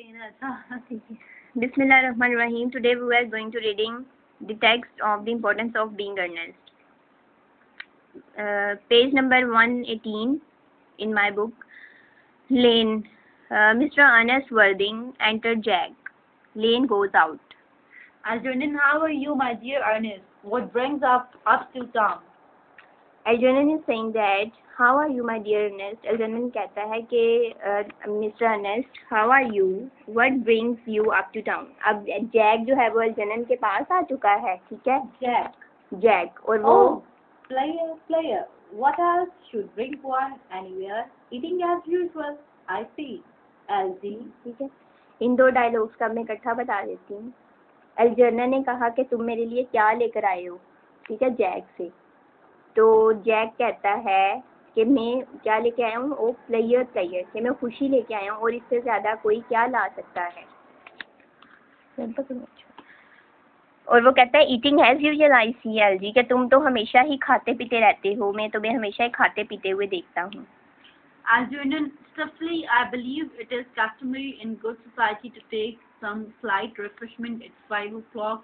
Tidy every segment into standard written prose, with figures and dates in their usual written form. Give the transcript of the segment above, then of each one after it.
अच्छा ठीक है. Bismillahirrahmanirrahim. Today we are going to reading the text of the importance of being earnest. Page number 118 in my book. Lane. Mr. Ernest Worthing entered Jack. Lane goes out. Algernon, how are you, my dear Ernest? What brings up to town? Algernon is saying that, how are you, my dear Ernest? Algernon कहता है कि Mr. Ernest, how are you? What brings you up to town? अब Jack जो है वो Algernon के पास आ चुका है, ठीक है? जैक और वो player. What else should bring one anywhere? Eating as usual. I see. LG. ठीक है. इन दो डायलॉग्स का मैं इकट्ठा बता देती हूँ. Algernon ने कहा कि तुम मेरे लिए क्या लेकर आए हो, ठीक है, जैक से. तो जैक कहता है कि मैं क्या लेके आया हूँ, ओ प्लेयर कि मैं खुशी लेके आया हूँ और इससे ज़्यादा कोई क्या ला सकता है. और वो कहता है eating as usual I see Algy, कि तुम तो हमेशा ही खाते पीते रहते हो, मैं तुम्हें हमेशा ही खाते पीते हुए देखता हूँ. Algernon, stiffly, I believe it is customary in good society to take some slight refreshment at 5 o'clock.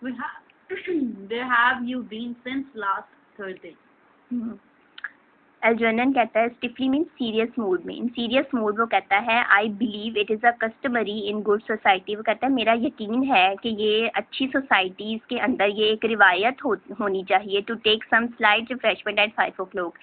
Where have you been since last Thursday? Algernon कहता है स्टिफली मीन्स सीरियस मूड में. इन सीरियस मूड वो कहता है I believe it is a customary in good society. वो कहता है मेरा यकीन है कि ये अच्छी सोसाइटीज़ के अंदर ये एक रिवायत होनी चाहिए to take some slight refreshment at 5 o'clock,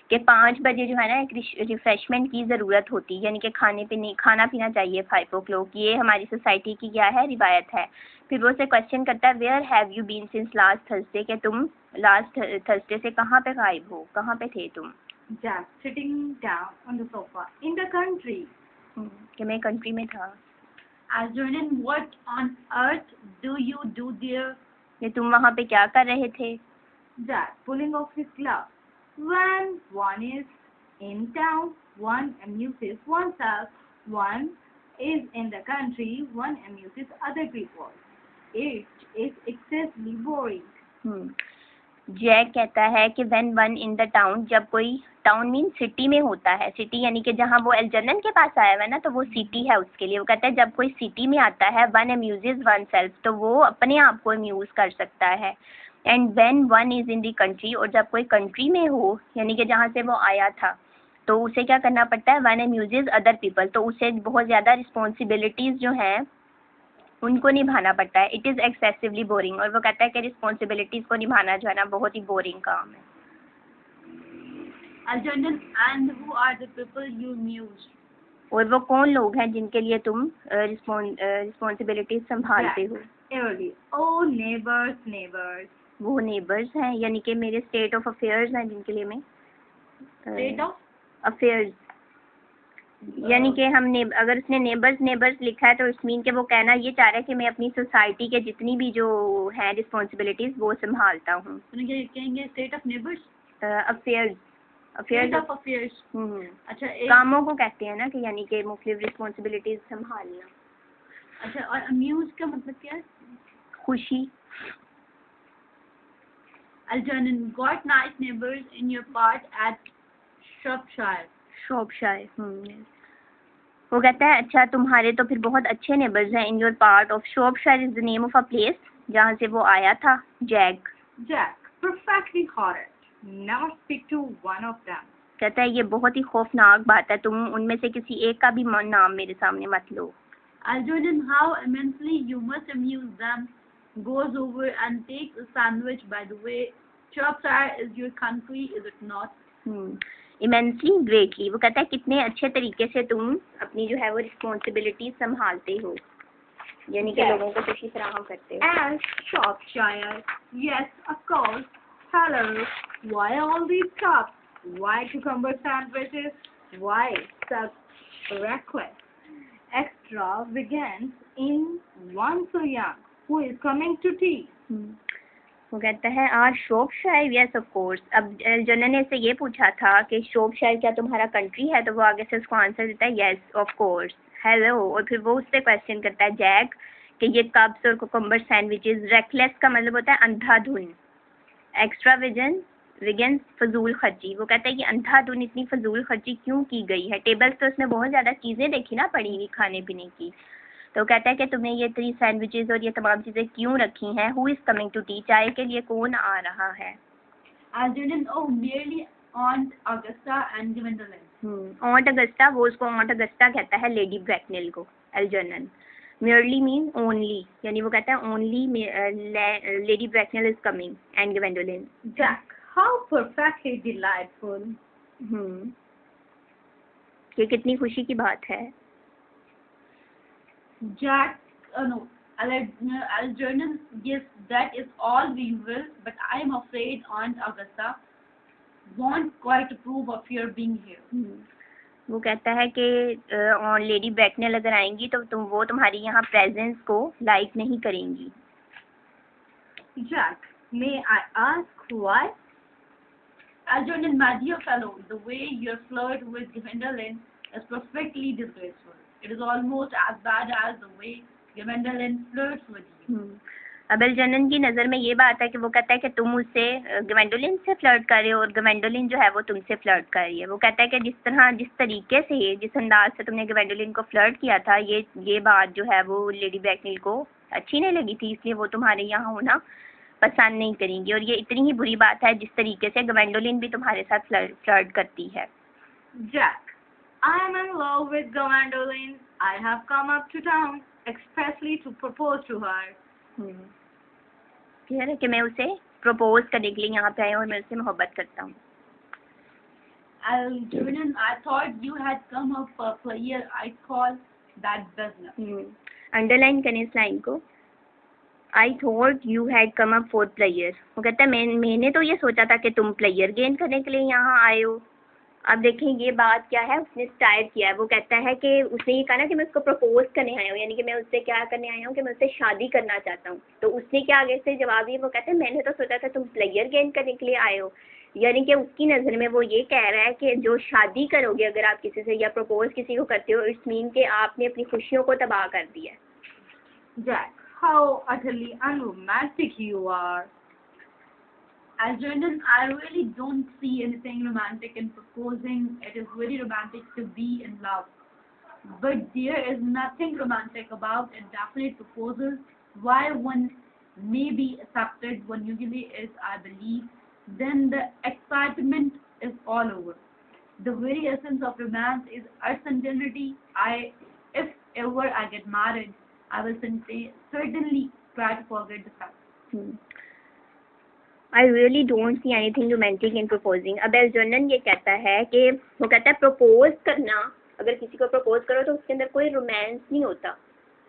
कि 5 बजे जो है ना एक रिफ्रेशमेंट की ज़रूरत होती है, यानी कि खाना पीना चाहिए 5 o'clock. ये हमारी सोसाइटी की क्या है, रिवायत है. फिर वो उसे क्वेश्चन करता है where have you been since last Thursday, कि तुम लास्ट थर्सडे से कहाँ पे गायब हो, कहाँ पे थे तुम. Jack sitting down on the sofa. In the country. कि मैं कंट्री में था. Algernon, what on earth do you do there? कि तुम वहाँ पे क्या कर रहे थे. Jack pulling off his glove. When one is in town, one amuses oneself. One is in the country, one amuses other people. It is excessively boring. Jack कहता है कि when one in the town, जब कोई town mean city में होता है, city यानी कि जहाँ वो एल्जर्नन के पास आया हुआ है ना, तो वो सिटी है उसके लिए. वो कहता है जब कोई सिटी में आता है वन अम्यूजेज वन सेल्फ, तो वो अपने आप को अम्यूज कर सकता है. And when one is in the country, और जब कोई कंट्री में हो यानी कि जहाँ से वो आया था, तो उसे क्या करना पड़ता है, वन अम्यूजेज अदर पीपल, तो उसे बहुत ज़्यादा रिस्पॉन्सिबिलिटीज़ जो हैं उनको निभाना पड़ता है. It is excessively boring. और वो कहता है कि रिस्पॉन्सिबिलिटीज़ को निभाना जो है ना बहुत ही बोरिंग काम है. Algernon, and who are the people you amuse? और वो कौन लोग हैं जिनके लिए तुम रिस्पॉन्सिबिलिटीज संभालते हो. Oh, neighbors. वो नेबर्स हैं, यानी कि मेरे स्टेट ऑफ अफेयर्स हैं जिनके लिए मैं स्टेट ऑफ अफेयर्स, यानी कि हम अगर उसने नेबर्स लिखा है तो इस मीन के वो कहना ये चाह रहा है कि मैं अपनी सोसाइटी के जितनी भी जो हैं रिस्पॉन्सिबिलिटीज वो संभालता हूँ. कहेंगे state of neighbours, affairs of affairs. अच्छा, कामों को कहते हैं ना, कि यानी कि मुख्तलिफ रिस्पॉन्सिबिलिटीज संभालना. अच्छा, और अम्यूज का मतलब क्या है? खुशी. Algernon, got nice neighbors in your part at Shropshire. वो कहता है अच्छा तुम्हारे तो फिर बहुत अच्छे नेबर्स हैं. In your part of Shropshire is the name of a place जहाँ से वो आया था. Jack perfectly horrid. Never speak to one of them. कहता है ये बहुत ही खौफनाक बात है, तुम उनमें से किसी एक का भी नाम मेरे सामने मत लो. Algernon, how immensely you must amuse them. Goes over and takes a sandwich. By the way, Shropshire is your country, is it not? Immensely greatly. वो कहता है कितने अच्छे तरीके से तुम अपनी जो है वो रिस्पॉन्सिबिलिटी संभालते हो, यानी कि लोगों को खुशी फराहम करते हो. As Shropshire, yes, of course. Hello, why all these cups? Why cucumber sandwiches? Why such request? Extravagance in one so young. Who is coming to tea? वो कहता है आज शॉपशायर, यस ऑफ कोर्स. अब जनरल ने से ये पूछा था कि शॉपशायर क्या तुम्हारा कंट्री है, तो वो आगे से उसको आंसर देता है यस ऑफ कोर्स. हेलो, और फिर वो उससे क्वेश्चन करता है जैक कि ये कप्स और कुकम्बर सैंडविचेस. रेकलेस का मतलब होता है अंधाधुन. अगेंस्ट फजूल खर्ची। वो कहता है कि अंधाधुन इतनी फजूल खर्ची क्यों की गई है। टेबल्स तो उसमें बहुत ज़्यादा चीज़ें देखी ना पड़ी हुई खाने पीने की, तो कहता है कि तुमने ये 3 सैंडविचेस और ये तमाम चीज़ें क्यों रखी हैं। Who is coming to tea, चाय के लिए कौन आ रहा है। Algernon, oh, merely Aunt Augusta and Gwendolyn. ऑन्ट Agusta, वो उसको ऑन्ट अगस्टा कहता है लेडी ब्रैकनेल को, एल्जर्नन। merely मीन ओनली, यानी वो कहता है only Lady Bracknell is coming and Gwendolen. Jack, how perfectly delightful. ये कितनी खुशी की बात है। Jack, no, Algernon, yes, that is all we will, but I am afraid Aunt Augusta won't quite approve of your being here. वो कहता है कि लेडी ब्रैकनेल अगर आएंगी तो वो तुम्हारी यहाँ प्रेजेंस को लाइक नहीं करेंगी। Jack, may I ask why? Algernon, my dear fellow, the way you flirt with Gwendolyn is perfectly disgraceful. It is almost as bad as the way Gwendolyn flirts with you. अब एल्जर्नन की नज़र में ये बात है कि वो कहता है कि तुम उससे ग्वेंडोलिन से फ्लर्ट कर रहे हो और ग्वेंडोलिन जो है वो तुमसे फ्लर्ट कर रही है। वो कहता है कि जिस तरीके से, जिस अंदाज से तुमने ग्वेंडोलिन को फ्लर्ट किया था, ये बात जो है वो लेडी ब्रैकनेल को अच्छी नहीं लगी थी, इसलिए वो तुम्हारे यहाँ होना पसंद नहीं करेंगी। और ये इतनी ही बुरी बात है जिस तरीके से ग्वेंडोलिन भी तुम्हारे साथ फ्लर्ट करती है। Jack, I am in love with Gwendolyn. I have come up to town expressly to propose to her. Clear है कि मैं उसे प्रपोज करने के लिए यहाँ पे आई हूँ और मैं उससे मोहब्बत करता हूँ। Algernon, I thought you had come up for a player. I call that business. Underline करें इस लाइन को। I thought you had come up for player। वो कहता है मैंने तो ये सोचा था कि तुम प्लेयर गेन करने के लिए यहाँ आए हो। अब देखें ये बात क्या है, उसने स्टार्ट किया है। वो कहता है कि उसने ये कहा ना कि मैं उसको प्रपोज करने आया हूँ, यानी कि मैं उससे क्या करने आया हूँ कि मैं उससे शादी करना चाहता हूँ। तो उसने क्या आगे से जवाब दिया, वो कहता है मैंने तो सोचा था तुम प्लेयर गेन करने के लिए आए हो। यानी कि उसकी नज़र में वो ये कह रहा है कि जो शादी करोगे अगर आप किसी से या प्रपोज किसी को करते हो, इट्स मीन कि आपने अपनी खुशियों को तबाह कर दिया है। Jack, how utterly unromantic you are. Algernon, I really don't see anything romantic in proposing. It is very romantic to be in love. But there is nothing romantic about indefinite proposals. Why one may be accepted, one usually is, I believe. Then the excitement is all over. The very essence of romance is uncertainty. If ever I get married, I will certainly try to forget the fact. I really don't see anything romantic in proposing। अब एल्जर्नन ये कहता है कि वो कहता है propose करना, अगर किसी को प्रपोज करो तो उसके अंदर कोई रोमांस नहीं होता।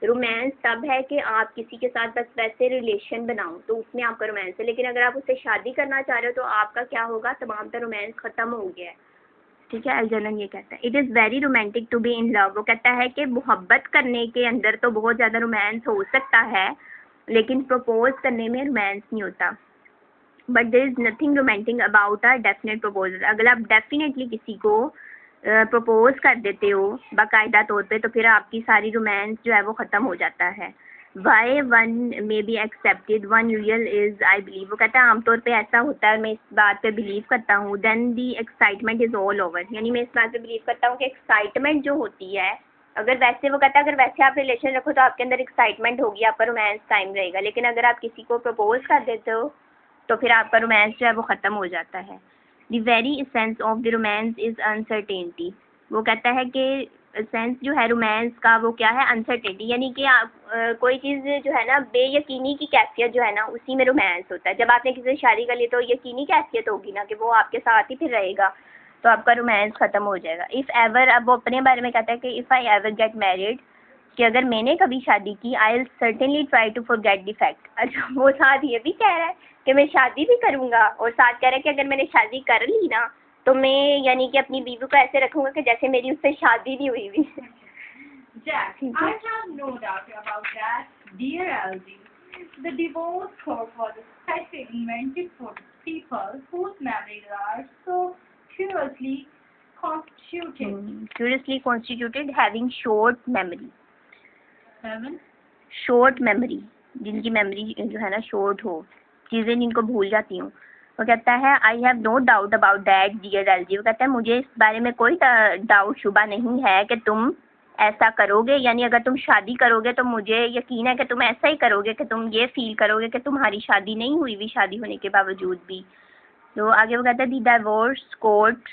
रोमांस तब है कि आप किसी के साथ बस वैसे रिलेशन बनाओ तो उसमें आपका रोमांस है, लेकिन अगर आप उससे शादी करना चाह रहे हो तो आपका क्या होगा, तमाम तरह रोमांस ख़त्म हो गया है। ठीक है, एल्जर्नन ये कहता है it is very romantic to be in love. वो कहता है कि मोहब्बत करने के अंदर तो बहुत ज़्यादा रोमांस हो सकता है, लेकिन प्रपोज करने में रोमांस नहीं होता। But there is nothing romantic about a definite proposal. अगर आप डेफिनेटली किसी को प्रपोज कर देते हो बाकायदा तौर पे, तो फिर आपकी सारी रोमांस जो है वो ख़त्म हो जाता है। Why one may be accepted one usual is I believe. वो कहता है आमतौर पे ऐसा होता है, मैं इस बात पे बिलीव करता हूँ। Then the excitement is all over, यानी मैं इस बात पे बिलीव करता हूँ कि एक्साइटमेंट जो होती है, अगर वैसे वो कहता है अगर वैसे आप रिलेशन रखो तो आपके अंदर एक्साइटमेंट होगी, आपका रोमांस टाइम रहेगा, लेकिन अगर आप किसी को प्रपोज कर देते हो तो फिर आपका रोमांस जो है वो ख़त्म हो जाता है। The very essence of the romance is uncertainty. वो कहता है कि सेंस जो है रोमांस का वो क्या है, अनसर्टेनिटी, यानी कि आप कोई चीज़ जो है ना बेयकीनी की कैफियत जो है ना, उसी में रोमांस होता है। जब आपने किसी से शादी कर ली तो यकीनी कैफियत होगी ना कि वो आपके साथ ही फिर रहेगा, तो आपका रोमांस ख़त्म हो जाएगा। इफ़ एवर, अब वो अपने बारे में कहता है कि if I ever get married, कि अगर मैंने कभी शादी की, I will certainly try to forget the fact. अच्छा, वो साथ ये भी कह रहा है कि मैं शादी भी करूँगा, और साथ कह रहा है कि अगर मैंने शादी कर ली ना तो मैं यानी कि अपनी बीवी को ऐसे रखूँगा कि जैसे मेरी उससे शादी नहीं हुई हुई। Jack, I have no doubt about that, dear Algie. The divorce court was especially invented for people whose memories are so curiously constituted. Curiously constituted, having short memory. Seven. Short memory, जिनकी memory जो है ना short हो, चीज़ें जिनको भूल जाती हूँ। वो कहता है I have no doubt about that dear Algy. वो कहता है मुझे इस बारे में कोई डाउट शुबा नहीं है कि तुम ऐसा करोगे, यानी अगर तुम शादी करोगे तो मुझे यकीन है कि तुम ऐसा ही करोगे कि तुम ये फील करोगे कि तुम्हारी शादी नहीं हुई भी शादी होने के बावजूद भी। तो आगे वो कहता है the divorce court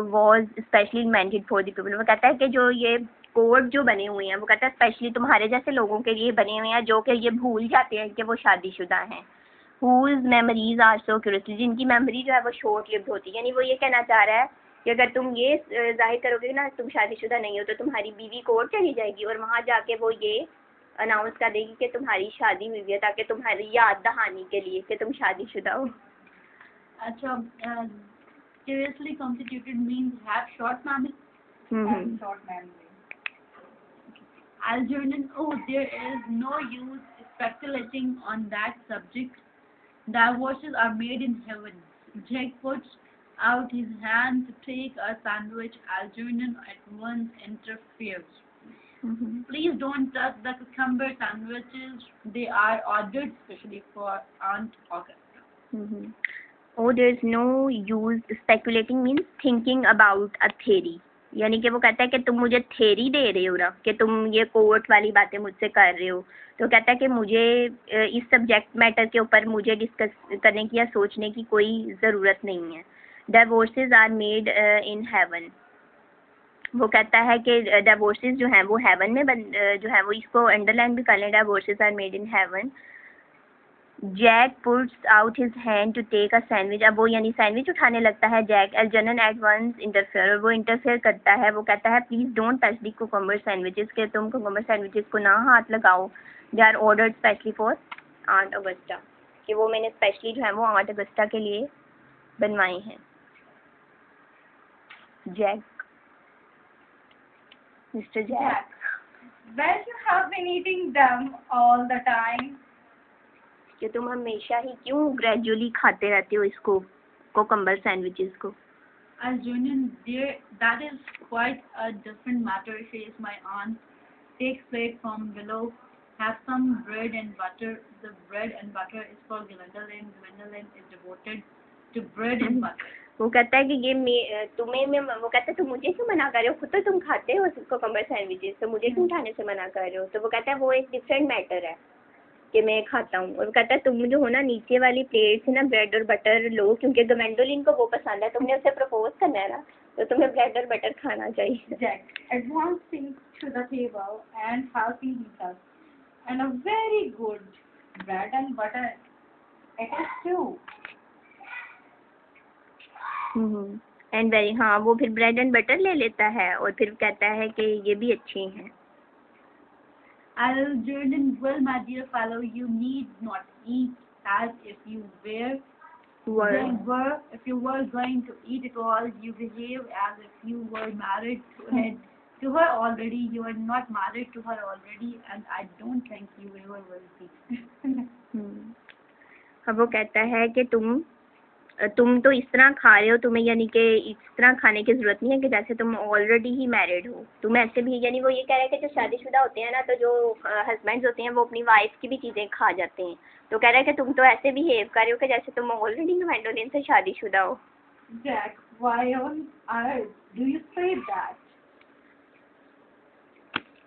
was specially invented for the people. वो कहता है कि जो ये कोर्ट जो बने हुए हैं वो कहता है स्पेशली तुम्हारे जैसे लोगों के लिए बने हुए हैं जो कि ये भूल जाते हैं कि वो शादीशुदा हैं। Whose memories are so curiously, जिनकी मेमोरी जो है वो शॉर्ट लिव्ड होती है। यानी वो ये कहना चाह रहा है कि अगर तुम ये जाहिर करोगे ना तुम शादीशुदा नहीं हो तो तुम्हारी बीवी कोर्ट चली जाएगी और वहाँ जाके वो ये अनाउंस कर देगी कि तुम्हारी शादी हुई है, ताकि तुम्हारी याद दहानी के लिए कि तुम शादीशुदा हो। अच्छा, seriously constituted means have short memory. Have short memory. Algernon, oh, there is no use speculating on that subject. Divorces are made in heaven. Jack puts out his hand to take a sandwich. Algernon at once interferes. Please don't touch the cucumber sandwiches. They are ordered specially for Aunt Augusta. Oh, there is no use speculating means thinking about a theory. यानी कि वो कहता है कि तुम मुझे theory दे रहे हो ना कि तुम ये कोर्ट वाली बातें मुझसे कर रहे हो। तो कहता है कि मुझे इस सब्जेक्ट मैटर के ऊपर मुझे डिस्कस करने की या सोचने की कोई ज़रूरत नहीं है। डाइवोर्सेज आर मेड इन हेवन। वो कहता है कि डाइवोर्सेज जो हैं वो हेवन में जो है वो इसको अंडरलाइन भी कर लें, divorces are made in heaven. Jack puts out his hand to take a sandwich. अब वो यानी सैंडविच उठाने लगता है Jack. Algernon at once interfere, और वो इंटरफेयर करता है। वो कहता है please don't touch the cucumber sandwiches, के तुम कुकुम्बर सैंडविचेस को ना हाथ लगाओ। They are ordered specially for Aunt Augusta, कि वो मैंने स्पेशली जो है वो आंट अगस्टा के लिए बनवाए हैं। Jack, mister Jack, Well, you have been eating them all the time. कि तुम हमेशा ही क्यों ग्रेजुअली खाते रहते हो इसको, कुकुम्बर सैंडविचेस को। Algernon, dear, that is quite a different matter, says my aunt. Take plate from below. Have some bread and butter. The bread and butter is for Gwendolyn. Gwendolyn is devoted to bread and butter. वो कहता है कि ये तुम्हें मैं वो कहता है तुम मुझे क्यों मना कर रहे हो, खुद तो तुम खाते हो कुकुम्बर सैंडविचेस, तो मुझे क्यों खाने से मना कर रहे हो। तो वो कहता है वो एक डिफरेंट मैटर है कि मैं खाता हूँ। और वो कहता है तुम जो हो ना नीचे वाली प्लेट से ना ब्रेड और बटर लो, क्योंकि ग्वेंडोलिन को वो पसंद है, तुमने उसे प्रपोज करना है ना तो तुम्हें ब्रेड और बटर खाना चाहिए। Jack advancing to the table and helping himself, and a very good bread and butter it is too. And very, हाँ वो फिर ब्रेड एंड बटर ले लेता है और फिर कहता है कि ये भी अच्छे हैं। Algernon, well, my dear fellow, you need not eat as if you if you were going to eat it all. You behave as if you were married to her already. You are not married to her already, and I don't think you ever will be. अब वो कहता है कि तुम तो इस तरह खा रहे हो, तुम्हें यानी कि इस तरह खाने की ज़रूरत नहीं है कि जैसे तुम ऑलरेडी ही मैरिड हो। तुम ऐसे भी, यानी वो ये कह रहा है कि जो शादीशुदा होते हैं ना तो जो हस्बैंड्स होते हैं वो अपनी वाइफ की भी चीज़ें खा जाते हैं। तो कह रहा है कि तुम तो ऐसे बिहेव कर रहे हो कि जैसे तुम ऑलरेडी ग्वेंडोलिन से शादीशुदा हो। Jack, why on earth do you say that?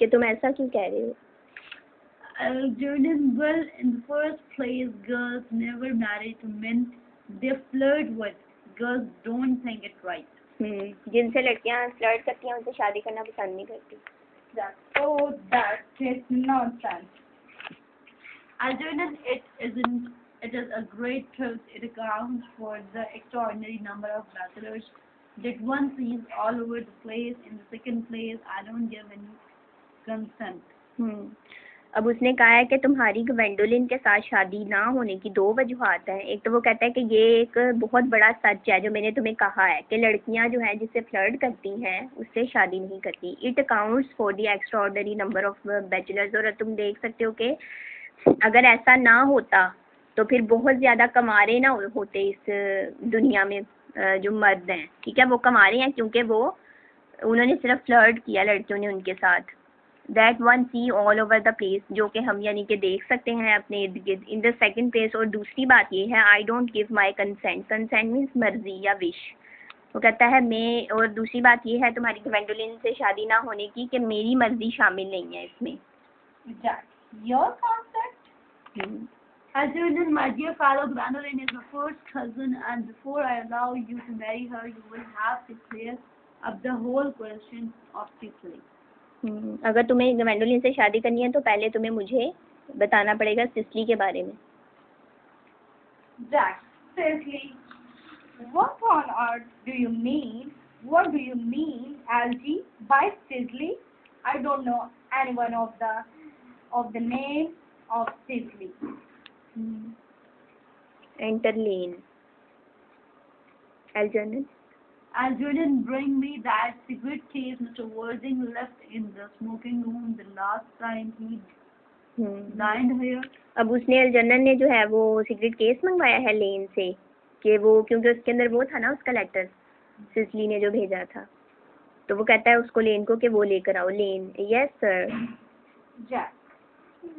कि तुम ऐसा क्यों कह रहे हो। Algernon, well, in the first place, girls never marry to men they flirt with. Girls don't think it right. जिनसे लड़कियां फ्लर्ट करती हैं उनसे शादी करना पसंद नहीं करती। Oh, that is nonsense. Algernon, it is a great truth. It accounts for the extraordinary number of bachelors that one sees all over the place. In the second place, I don't give any consent. अब उसने कहा है कि तुम्हारी Gwendolyn के साथ शादी ना होने की दो वजूहात हैं। एक तो वो कहता है कि ये एक बहुत बड़ा सच है जो मैंने तुम्हें कहा है कि लड़कियां जो हैं जिससे फ्लर्ट करती हैं उससे शादी नहीं करती। It accounts for the extraordinary number of bachelors. और तुम देख सकते हो कि अगर ऐसा ना होता तो फिर बहुत ज़्यादा कमारे ना होते इस दुनिया में जो मर्द हैं, ठीक है, वो कमा रहे हैं क्योंकि उन्होंने सिर्फ फ्लर्ट किया लड़कियों ने उनके साथ। That one see all over the place, जो कि हम यानी कि देख सकते हैं अपने इर्द गिर्द। इन द सेकेंड प्लेस, और दूसरी बात ये है I don't give my consent. Consent means मर्जी या विश। वो कहता है मैं, और दूसरी बात ये है तुम्हारी ग्वेंडोलिन से शादी ना होने की कि मेरी मर्जी शामिल नहीं है इसमें। Your consent? Algernon, my dear fellow, Gwendoline is my first cousin, and before I allow you to marry her, you will have to clear up the whole question of Sicily. अगर तुम्हें ग्वेंडोलिन से शादी करनी है तो पहले तुम्हें मुझे बताना पड़ेगा सिसिली के बारे में। Jack, Sicily. What on earth do you mean? What do you mean, Algie, by Sicily? I don't know anyone of the name of Sicily. Enter Lane. Algernon. Algernon, bring me that cigarette case Mr. Worthing left in the smoking room the last time he dined here. अब उसने अल्जर्नन ने जो है वो cigarette case मंगवाया है लेन से, कि वो क्योंकि उसके अंदर वो था ना उसका लेटर सिसिली ने जो भेजा था, तो वो कहता है उसको लेन को कि वो लेकर आओ। Lane, yes sir. Jack,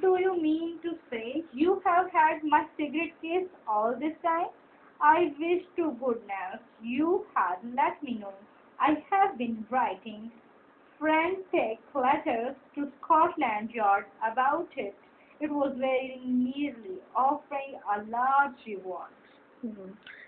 do you mean to say you have had my cigarette case all this time? I wish to goodness you had let me know. I have been writing frantic letters to Scotland Yard about it. It was very nearly offering a large reward.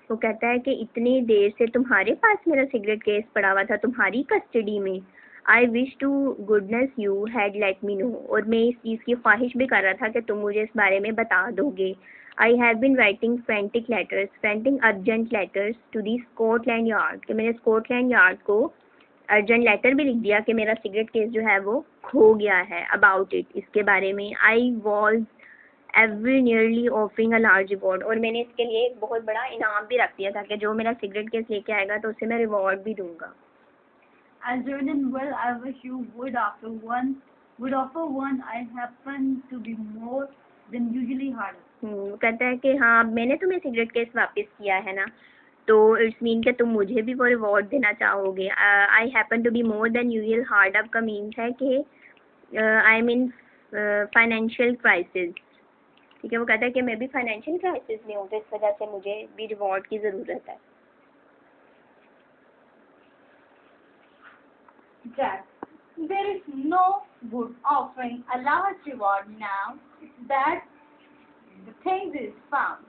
वो कहता है कि इतनी देर से तुम्हारे पास मेरा cigarette case पड़ा हुआ था तुम्हारी कस्टडी में। I wish to goodness you had let me know, और मैं इस चीज़ की ख्वाहिश भी कर रहा था कि तुम मुझे इस बारे में बता दोगे। I have been writing frantic letters, frantic urgent letters to the Scotland Yard, कि मैंने स्कॉटलैंड यार्ड को अर्जेंट लेटर भी लिख दिया कि मेरा सिगरेट केस जो है वो खो गया है, अबाउट इट, इसके बारे में। I was every nearly offering a large reward, और मैंने इसके लिए एक बहुत बड़ा इनाम भी रख दिया था कि जो मेरा सिगरेट केस लेके आएगा तो उसे मैं रिवॉर्ड भी दूंगा। Algernon, well, I wish you would offer one. I happen to be more than usually hard. कहता है कि हाँ मैंने तुम्हें सिगरेट केस वापस किया है ना, तो इट्स मीन कि तुम मुझे भी वो रिवॉर्ड देना चाहोगे। I happen to be more than usual hard up का मीन्स है कि I am in financial crisis. ठीक है, वो कहता है कि मैं भी फाइनेंशियल क्राइसिस में हूँ, तो इस वजह से मुझे भी रिवॉर्ड की ज़रूरत है। Jack, there is no good offering a large reward now that the thing is found.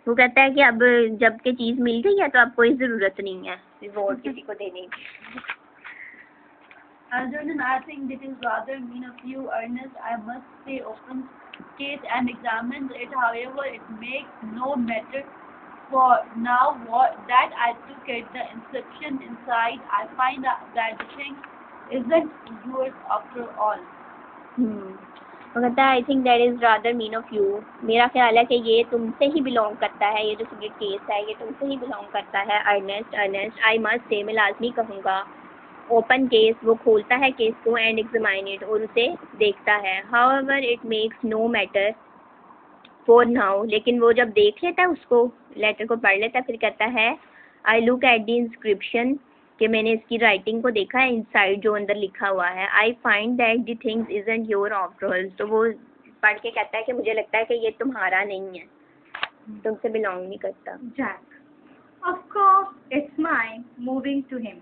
वो कहता है कि अब जब के चीज़ मिल गई है तो अब कोई ज़रूरत नहीं है रिवॉर्ड किसी को देने की। Algernon, I think it is rather mean of you, Ernest. I must say, open case and examine it. However, it makes no matter for now that I took it. The inscription inside, I find out that the thing isn't yours after all. वो कहता है I think that is rather mean of you, मेरा ख्याल है कि ये तुमसे ही belong करता है, ये जो सिगरेट केस है ये तुमसे ही बिलोंग करता है। अर्नेस्ट, आई मस्ट से, मैं लाजमी कहूँगा। ओपन केस, वो खोलता है केस को, एंड एग्जामाइन इट, और उसे देखता है। However it makes no matter for now, लेकिन वो जब देख लेता है उसको, लेटर को पढ़ लेता है, फिर कहता है I look at the inscription, कि मैंने इसकी राइटिंग को देखा है, इनसाइड जो अंदर लिखा हुआ है। I find that the things isn't your after all, तो वो पढ़ के कहता है कि मुझे लगता है कि ये तुम्हारा नहीं है, तुमसे बिलोंग नहीं करता। Jack, of course it's mine. Moving to him.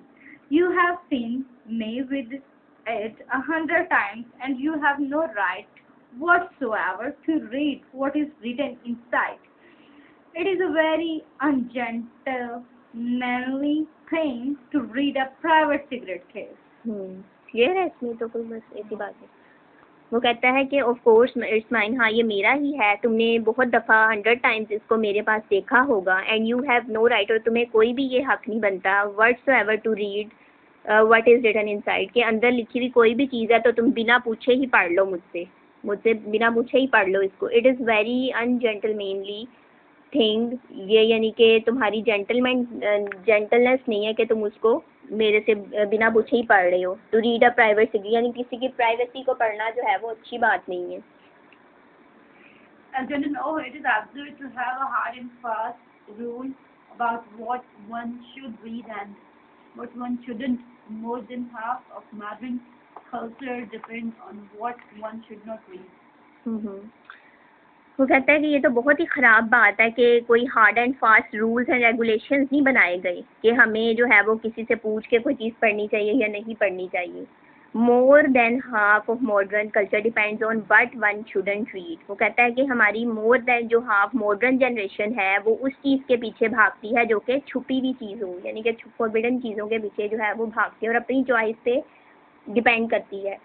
You have seen me with it 100 times, and you have no right whatsoever to read what is written inside. It is a very ungentlemanly thing to read a private cigarette case. ये है इसमें तो कोई बस ऐसी बात है। वो कहता है कि ऑफ कोर्स इट्स माइन, हाँ ये मेरा ही है, तुमने बहुत दफ़ा 100 टाइम्स इसको मेरे पास देखा होगा। And you have no right, और तुम्हें कोई भी ये हक नहीं बनता whatsoever to read what is written inside, के अंदर लिखी हुई कोई भी चीज़ है तो तुम बिना पूछे ही पढ़ लो, मुझसे बिना पूछे ही पढ़ लो इसको। इट इज़ वेरी अनजेंटलमैनली थिंग, ये यानी कि तुम्हारी जेंटलनेस नहीं है कि तुम उसको मेरे से बिना पूछे ही पढ़ रहे हो। To read a private cigarette, यानी किसी की प्राइवेसी को पढ़ना जो है वो अच्छी बात नहीं है। Algernon, oh, it is absurd to have a hard and fast rule about what one should read and but one shouldn't. More than half of modern culture depends on what one should not read. वो कहता है कि ये तो बहुत ही ख़राब बात है कि कोई hard and fast rules and regulations नहीं बनाए गए कि हमें जो है वो किसी से पूछ के कोई चीज़ पढ़नी चाहिए या नहीं पढ़नी चाहिए. More than half of modern culture depends on what one shouldn't read. वो कहता है कि हमारी मोर देन जो हाफ मॉडर्न जनरेशन है वो उस चीज़ के पीछे भागती है जो कि छुपी हुई चीज़ हो, यानी कि फॉरबिडन चीज़ों के पीछे जो है वो भागती है और अपनी चॉइस पे डिपेंड करती है.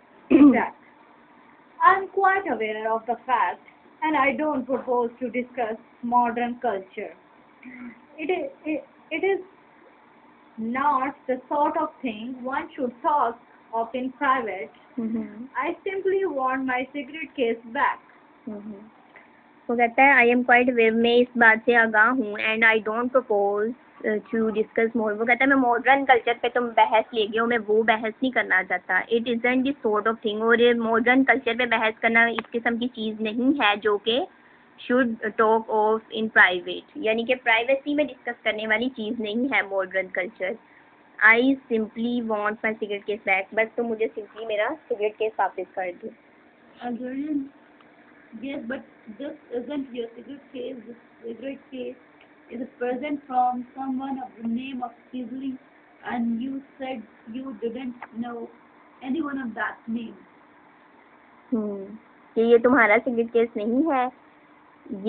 I'm quite aware of the fact, and I don't propose to discuss modern culture. It is not the sort of thing one should talk of in private. I simply want my cigarette case back. वो कहता है I am quite aware, मैं इस बात से आगाह हूँ and I don't propose to discuss more. वो कहता है मैं मॉडर्न कल्चर पे तुम बहस ले गए हो, मैं वो बहस नहीं करना चाहता. It isn't this sort of thing. और ये मॉडर्न कल्चर पे बहस करना इस किस्म की चीज़ नहीं है जो कि should talk of in private, यानी कि प्राइवेसी में डिस्कस करने वाली चीज़ नहीं है modern culture. I simply want my cigarette case back. बस तुम मुझे सिंपली मेरा सिगरेट केस वापस कर दो. Yes, but this isn't your cigarette case. This cigarette case is a present from someone of the name of Sizzly, and you said you didn't know anyone of that name. कि ये तुम्हारा cigarette case नहीं है,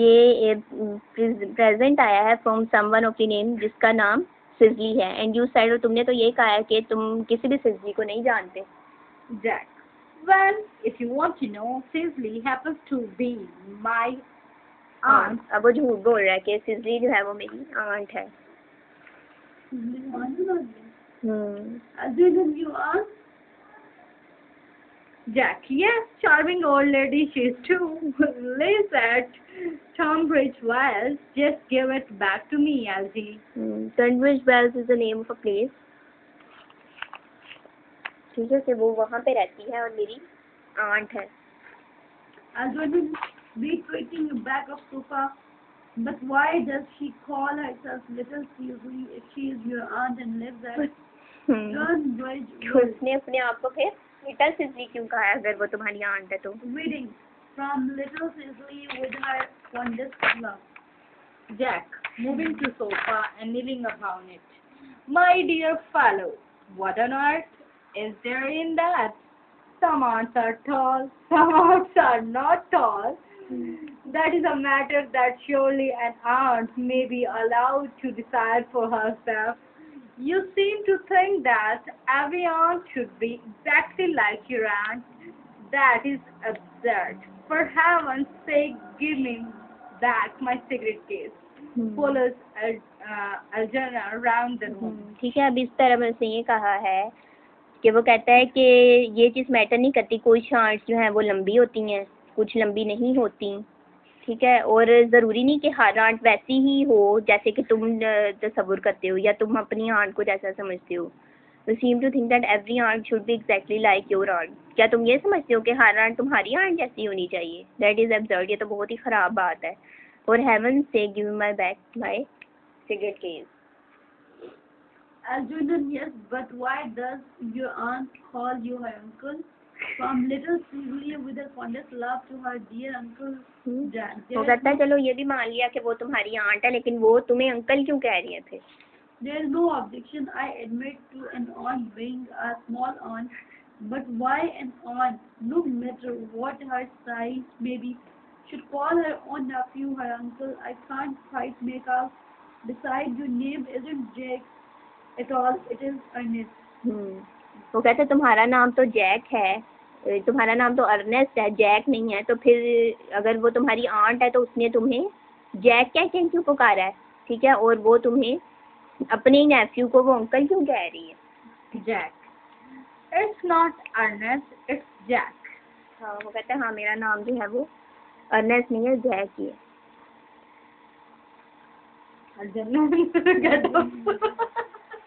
ये present आया है from someone of the name जिसका नाम सिजली है. एंड यू साइड, और तुमने तो ये कहा है कि तुम किसी भी सिजली को नहीं जानते. Jack. Well, if you want to know, Sizzly happens to be my aunt. अब वो झूठ बोल रहा है कि सिजली जो है वो मेरी आंट है. Other than you are? Jack, yes, charming old lady she is too. Lives at Tunbridge Wells. Just give it back to me, Algie. Tunbridge Wells is the name of a place. ठीक है कि वो वहाँ पे रहती है और मेरी आंट है. Algie, be tweeting back of sofa. But why does she call herself Little Sizzly if she is your aunt and lives at Tunbridge Wells? उसने अपने आप को फिर लिटिल सिजली क्यों कहा है अगर वो तुम्हारी आंट है तो? Reading from Little Sizzly with her fondest love. Jack, moving to sofa and kneeling upon it. My dear fellow, what on earth is there in that? Some aunts are tall, some aunts are not tall. That is a matter that surely an aunt may be allowed to decide for herself. You seem to think that every aunt should be exactly like your aunt. That is absurd. For heaven's sake, give me back my cigarette case. Follows Algerna around the room. ठीक है, अब इस तरह में उसने ये कहा है कि वो कहता है कि ये चीज़ मैटर नहीं करती. कुछ आंट्स जो हैं वो लंबी होती हैं, कुछ लंबी नहीं होती. ठीक है, और ज़रूरी नहीं कि हर आंट वैसी ही हो जैसे कि तुम तसव्वुर करते हो या तुम अपनी आंट को जैसा समझते हो. You seem to think that every aunt should be exactly like your aunt. क्या तुम ये समझते हो कि हर आंट तुम्हारी आंट जैसी होनी चाहिए? That is absurd. ये तो बहुत ही ख़राब बात है. और हेवन से give my back my cigarette case. Algernon, yes, but why does your aunt call you her uncle? From Little Sizzly with her fondest love to her dear uncle Jack. वो कहता है चलो ये भी मान लिया कि वो तुम्हारी आंट है, लेकिन वो तुम्हें अंकल क्यों कह रही है फिर? There is no objection, I admit, to an aunt being a small aunt, but why an aunt, no matter what her size may be, should call her own nephew her uncle? I can't quite make out. Besides, your name isn't Jake at all, it is Ernest. वो कहते तुम्हारा नाम तो Jack है, तुम्हारा नाम तो Ernest है, जैक नहीं है. तो फिर अगर वो तुम्हारी आंट है तो उसने तुम्हें जैक कह के क्यों पुकारा है? ठीक है, और वो तुम्हें अपने नेफ्यू को वो अंकल क्यों कह रही है? Jack. It's not Ernest, it's Jack. हाँ, वो कहता है हाँ मेरा नाम जो है वो अर्नेस्ट नहीं है, जैक ही है. Get up.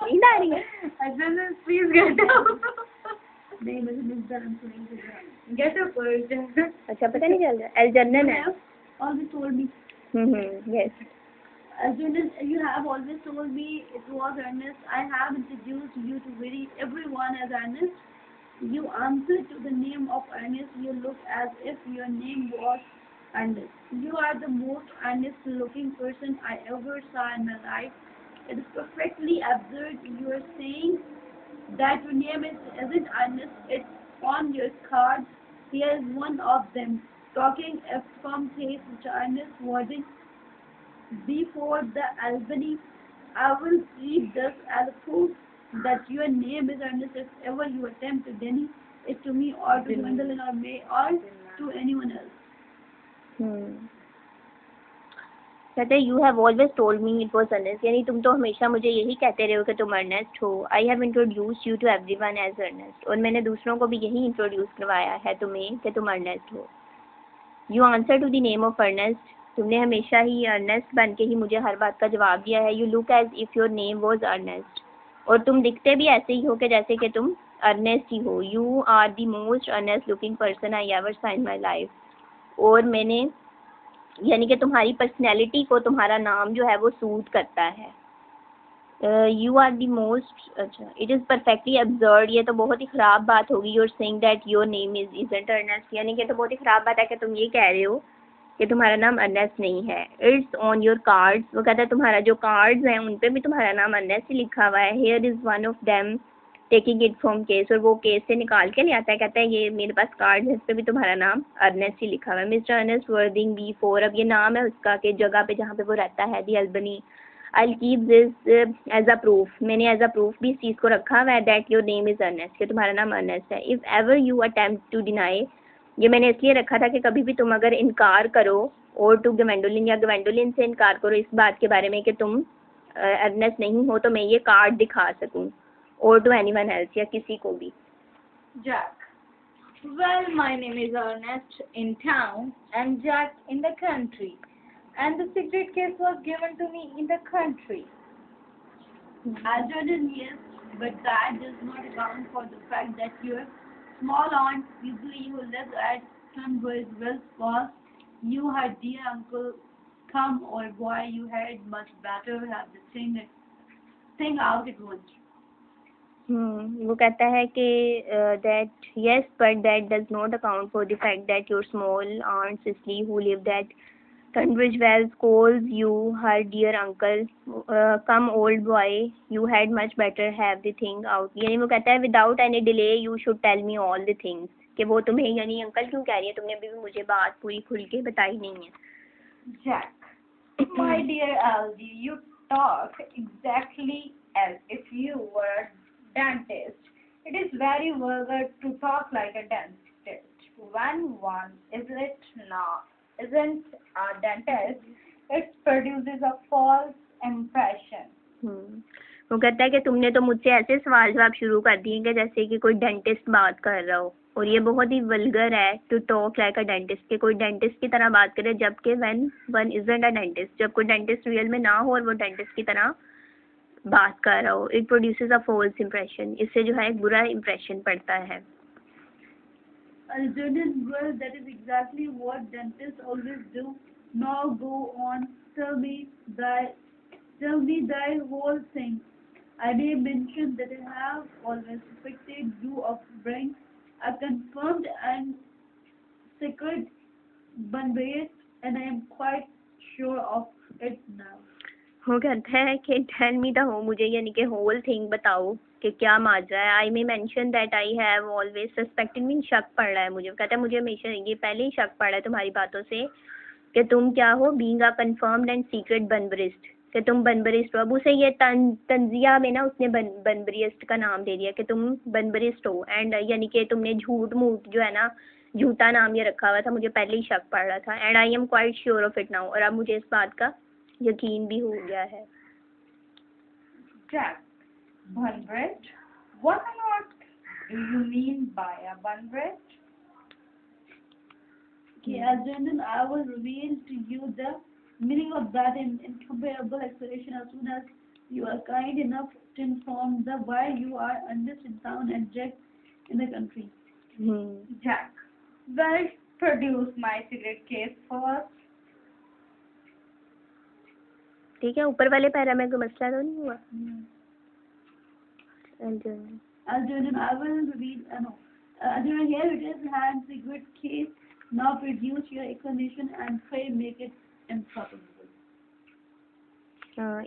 नींद आ रही है? Algernon, please get up. नहीं, मुझे नींद नहीं. Get up, Algernon. अच्छा, पता नहीं चल रहा. एल्जर्नन है. Always told me. Yes. As soon as you have always told me it was Ernest, I have introduced you to everyone as Ernest. You answer to the name of Ernest. You look as if your name was Ernest. You are the most earnest-looking person I ever saw in my life. It is perfectly absurd you are saying that your name isn't Ernest. It's on your card. Here is one of them. Talking from place Ernest Warden before the Albany. I will treat this as a proof that your name is Ernest if ever you attempt to deny it to me or to Gwendolyn or May or to anyone else. कहते you have always told me it was Ernest, यानी तुम तो हमेशा मुझे यही कहते रहे हो कि तुम अर्नेस्ट हो. I have introduce you to everyone as Ernest, और मैंने दूसरों को भी यही इंट्रोड्यूस करवाया है तुम्हें कि तुम अर्नेस्ट हो. You answer to the name of Ernest, तुमने हमेशा ही अर्नेस्ट बन के ही मुझे हर बात का जवाब दिया है. You look as if your name was Ernest, और तुम दिखते भी ऐसे ही हो कि जैसे कि तुम अर्नेस्ट ही हो. You are the most earnest looking person I ever saw in my life, और मैंने यानी कि तुम्हारी पर्सनैलिटी को तुम्हारा नाम जो है वो सूट करता है. यू आर द मोस्ट, अच्छा, इट इज़ परफेक्टली अब्सर्ड, ये तो बहुत ही ख़राब बात होगी. You're saying that your name isn't Ernest, यानी कि तो बहुत ही ख़राब बात है कि तुम ये कह रहे हो कि तुम्हारा नाम अर्नेस्ट नहीं है. इट्स ऑन योर कार्ड्स, वो कहता है तुम्हारा जो कार्ड्स हैं उन पे भी तुम्हारा नाम अर्नेस्ट ही लिखा हुआ है. Here is one of them taking it from case, और वो केस से निकाल के ले आता है. कहता है ये मेरे पास कार्ड है, इस पे भी तुम्हारा नाम अर्नेस्ट ही लिखा हुआ है. मिस्टर अर्नेस्ट वर्दिंग B4, अब ये नाम है उसका कि जगह पे जहाँ पे वो रहता है, the Albany. I keep this as a proof, मैंने एज अ प्रूफ भी इस चीज़ को रखा हुआ है that your name is Ernest, कि तुम्हारा नाम अर्नेस्ट है. If ever you attempt to deny, ये मैंने इसलिए रखा था कि कभी भी तुम अगर इनकार करो, और टू ग्वेंडोलिन या ग्वेंडोलिन से इनकार करो इस बात के बारे में कि तुम अर्नेस्ट नहीं हो, तो मैं ये कार्ड दिखा सकूं, or to anyone else, या किसी को भी. Jack. Well, my name is Ernest in town and Jack in the country. And the secret case was given to me in the country. Jordan, yes, but that does not account for the fact that your small aunt, usually who lives at Tunbridge Wells Falls, you, her dear uncle, come or boy, you had much better have the thing out at once. वो कहता है कि that yes but that does not account for the fact that your small Aunt Cecily who live that Tunbridge Wells calls you her dear uncle, come old boy, you had much better have the thing out. यानी वो कहता है without any delay you should tell me all the things, कि वो तुम्हें यानी uncle क्यों कह रही है, तुमने अभी भी मुझे बात पूरी खुल के बताई नहीं है. Jack, my dear Algie, you talk exactly as if you were a dentist. It is very vulgar to talk like a dentist. When one isn't a dentist, it produces a false impression. वो कहता है कि तुमने तो मुझसे ऐसे सवाल जवाब शुरू कर दिए कि जैसे कि कोई डेंटिस्ट बात कर रहा हो, और ये बहुत ही वल्गर है to talk like a dentist, कि कोई डेंटिस्ट की तरह बात करे, जबकि when one isn't a dentist, जब कोई डेंटिस्ट रियल में ना हो और वो डेंटिस्ट की तरह बात कर रहा हो. It produces a false impression, इससे जो है एक बुरा इम्प्रेशन पड़ता है. Jordan, well, that is exactly what dentists always do. Now go on, tell me thy whole thing. I may mention that I have always suspected you of being a confirmed and secret Bunburyist, and I am quite sure of it now. वो कहता है कि tell me the हो, मुझे यानी कि whole thing बताओ कि क्या माजरा है. I may mention that I have always suspected, mean शक पड़ रहा है मुझे. कहता है मुझे हमेशा ये पहले ही शक पड़ रहा है तुम्हारी बातों से कि तुम क्या हो, being a confirmed and secret Bunburyist, कि तुम बनबरिस्ट हो. अब उसे ये तंजिया में ना उसने बनबरिस्ट का नाम दे दिया कि तुम बनबरिस्ट हो, एंड यानी कि तुमने झूठ मूठ जो है ना, झूठा नाम ये रखा हुआ था. मुझे पहले ही शक पड़ रहा था, and I am quite sure of it now, और अब मुझे इस बात का यकीन भी हो गया है. Jack, Bunbridge? What on earth do you mean by a Bunbridge? Okay, as Jordan, I will reveal to you the meaning of that incomparable expression as soon as you are kind enough to inform the why you are Ernest in town and Jack in the country. Jack, well, produce my cigarette case first. ठीक है, ऊपर वाले para में कोई मसला तो नहीं हुआ? Algernon. Algernon, I will read, no. Algernon, here it is, had the good case, now produce your explanation and pray make it improbable.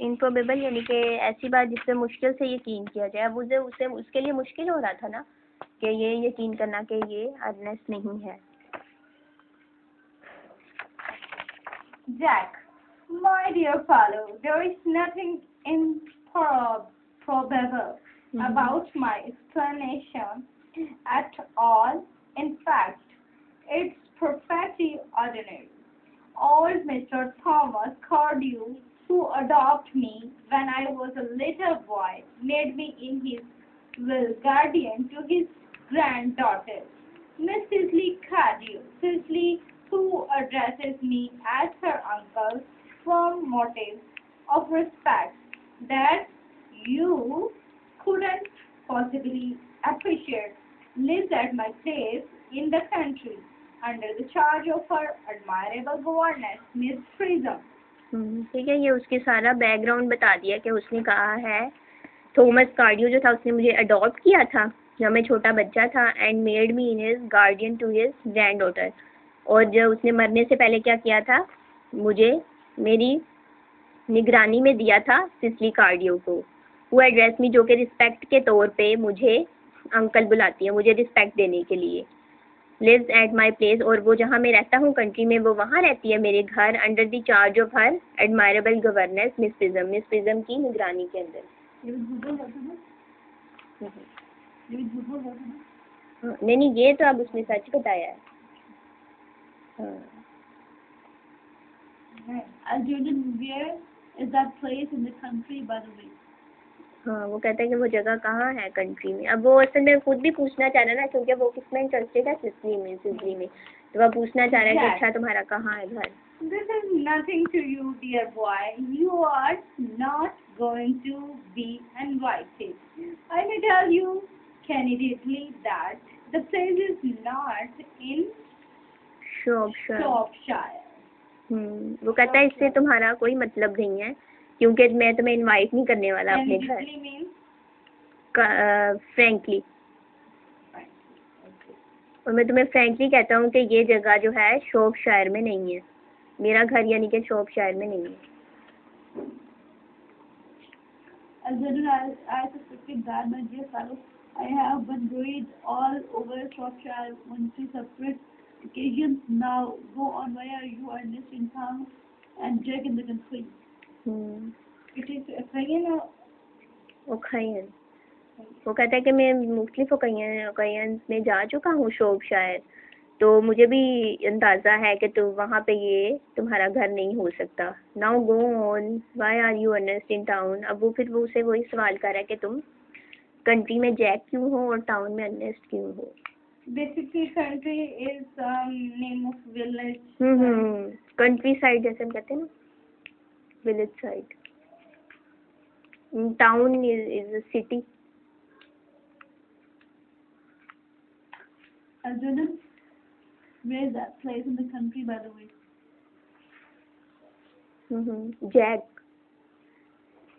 Improbable यानी कि ऐसी बात जिस पे मुश्किल से यकीन किया जाए। अब उसे उसके लिए मुश्किल हो रहा था ना कि ये यकीन करना कि ये अर्नेस्ट नहीं है। Jack, my dear fellow, there is nothing improbable about my explanation at all. In fact, it's perfectly ordinary. Old Mr. Thomas Cardew, who adopted me when I was a little boy, made me in his will guardian to his granddaughter, Miss Cicely Cardew. Cicely, who addresses me as her uncle from motives of respect that you couldn't possibly appreciate, lives at my place in the country under the charge of her admirable governess, Miss Prism. ठीक है, ये उसके सारा background बता दिया कि उसने कहा है थॉमस कार्डियो जो था उसने मुझे अडॉप्ट किया था जब मैं छोटा बच्चा था and made me in his guardian to his granddaughter, और जब उसने मरने से पहले क्या किया था, मुझे मेरी निगरानी में दिया था सिसली कार्डियो को। वो एड्रेस मी, जो कि रिस्पेक्ट के तौर पे मुझे अंकल बुलाती है, मुझे रिस्पेक्ट देने के लिए। लिव्स एट माई प्लेस, और वो जहाँ मैं रहता हूँ कंट्री में, वो वहाँ रहती है मेरे घर, under the charge of her admirable governance miss prism की निगरानी के अंदर। नहीं, ये तो अब उसने सच बताया है। Algernon, where is that place in the country, by the way? हाँ, वो कहता है कि वो जगह कहाँ है कंट्री में। अब वो असल में खुद भी पूछना चाह रहा है ना, क्योंकि वो किसमें इंटरेस्टेड है, सिसली में, तो वह पूछना चाह रहा है कि अच्छा तुम्हारा कहाँ है घर। This is nothing to you, dear boy. You are not going to be invited. I may tell you candidly that the place is not in Shropshire. वो कहता है इससे तुम्हारा कोई मतलब नहीं है, क्योंकि मैं तुम्हें इनवाइट नहीं करने वाला अपने घर। फ्रैंकली, और मैं तुम्हें फ्रैंकली कहता हूँ कि ये जगह जो है शॉर्पशायर में नहीं है, मेरा घर यानी कि शॉर्पशायर में नहीं है। I suspected that, my dear fellow. I have been buried all over Shropshire on two separate occasions. Now go on. Why are you Ernest in town and Jack in the country? It is Ocayan or ओकायन। वो कहता है कि मैं मुख्तलिफ ओकायन में जा चुका हूँ शॉर्पशायर, तो मुझे भी अंदाज़ा है कि तो वहाँ पे ये तुम्हारा घर नहीं हो सकता। Now go on, why are you Ernest in town. अब वो फिर वो उसे वही सवाल कर रहा है कि तुम कंट्री में जैक क्यों हो और टाउन में अर्नेस्ट क्यों हो। basically country is name of village. Country side जैसे हम कहते हैं ना, village side. Town is a city. Algernon, where is that place in the country, by the way? Jack.